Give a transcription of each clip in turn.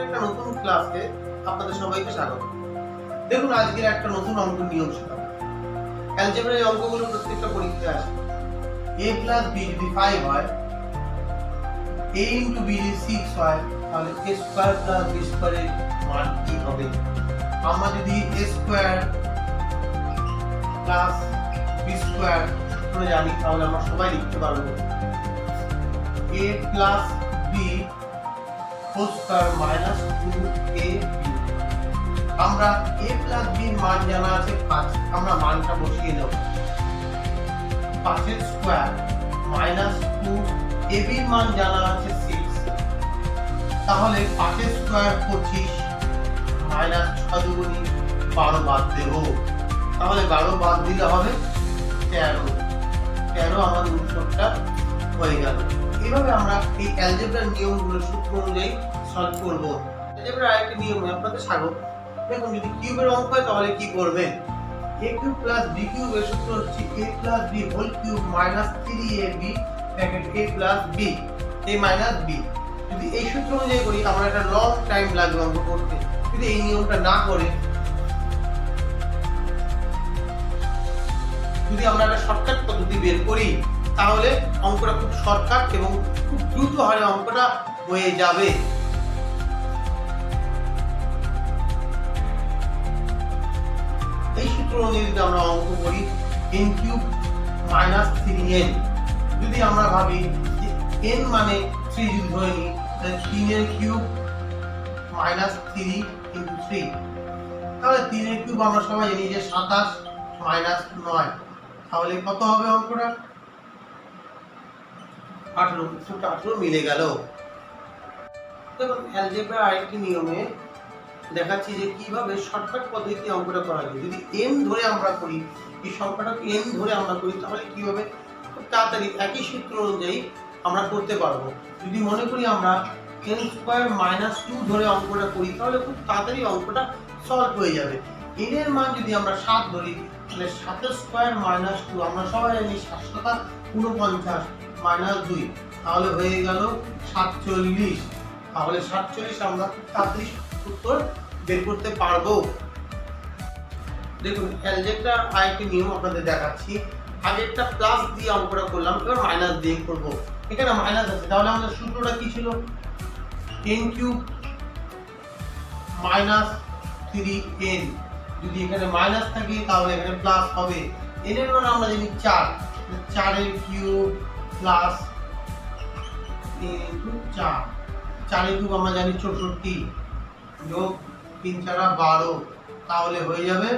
একটা নতুন ক্লাসে আপনাদের সবাইকে স্বাগত। দেখুন, আজকের একটা নতুন অঙ্ক নিয়ম শেখাবো। অ্যালজেব্রার এই অঙ্কগুলো প্রত্যেকটা পরীক্ষায় আসে। a + b যদি 5 হয়, a * b যদি 6 হয়, তাহলে a² + b² এর মান কি হবে? আমরা যদি a² + b² সূত্র জানি, তাহলে আমরা সবাই লিখতে পারবো a + b² - 2ab। আমরা a + b এর মান জানা আছে 5, আমরা মানটা বসিয়ে দেব। 5 এর স্কয়ার মাইনাস 2, ab এর মান জানা আছে 6, তাহলে 5 এর স্কয়ার 25 মাইনাস 6 দুগুণী 12 বাদ দেব। তাহলে 12 বাদ দিলে হবে 13 আমাদের উত্তরটা হয়ে গেল। এইভাবে আমরা এই অ্যালজেব্রার নিয়মগুলো সূত্র অনুযায়ী সলভ করব। অ্যালজেব্রার আরেকটি নিয়মে আপনাদের স্বাগত। দেখুন, যদি কিউবের অঙ্ক হয় তাহলে কি করবেন? a³ + b³ এর সূত্র হচ্ছে a + b whole cube minus 3ab bracket a + b a minus b। যদি এই সূত্র অনুযায়ী করি, আমরা একটা লং টাইম লাগবে অঙ্ক করতে। যদি এই নিয়মটা না করে, যদি আমরা একটা শর্টকাট পদ্ধতি বের করি, তাহলে অঙ্কটা খুব শর্টকাট এবং খুব দ্রুত হারে অঙ্কটা হয়ে যাবে। এই সূত্র অনুযায়ী যদি আমরা অঙ্ক করি, n³ - 3n, যদি আমরা ভাবি যে n মানে 3 যদি ধরে নিই, তাহলে 3 এর কিউব মাইনাস 3 × 3, তাহলে 3 এর কিউব আমরা সবাই জানি যে 27 মাইনাস 9, তাহলে কত হবে অঙ্কটা? 18। উত্তরটা 18 মিলে গেল। দেখুন, অ্যালজেব্রার আরেকটি নিয়মে দেখাচ্ছি যে কিভাবে শর্টকাট পদ্ধতিতে অঙ্কটা করা যায়। যদি n ধরে আমরা করি, এই সংখ্যাটাকে n ধরে আমরা করি, তাহলে কিভাবে খুব তাড়াতাড়ি একই সূত্র অনুযায়ী আমরা করতে পারবো। যদি মনে করি আমরা n² - 2 ধরে অঙ্কটা করি, তাহলে খুব তাড়াতাড়ি অঙ্কটা সলভ হয়ে যাবে। n এর মান যদি আমরা 7 ধরি, তাহলে 7² - 2, আমরা সবাই জানি 7 × 49 - 2, তাহলে হয়ে গেল 47। তাহলে 47 আমরা খুব তাড়াতাড়ি উত্তর বের করতে পারবো। দেখুন, অ্যালজেব্রার আরেকটি নিয়ম আপনাদের দেখাচ্ছি। আগে একটা প্লাস দিয়ে অঙ্কটা করলাম, এবার মাইনাস দিয়ে করব। এখানে মাইনাস আছে, তাহলে আমাদের সূত্রটা কি ছিল? n³ - 3n। যদি এখানে মাইনাস থাকে, তাহলে এখানে প্লাস হবে। n এর মান আমরা জানি 4, 4 এর কিউব প্লাস 3 × 4, 4 এর কিউব আমরা জানি 64 যোগ 3 × 4 = 12, তাহলে হয়ে যাবে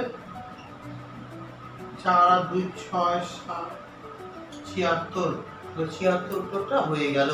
4 আর 2 = 6, 7 76। তো 76 উত্তরটা হয়ে গেল।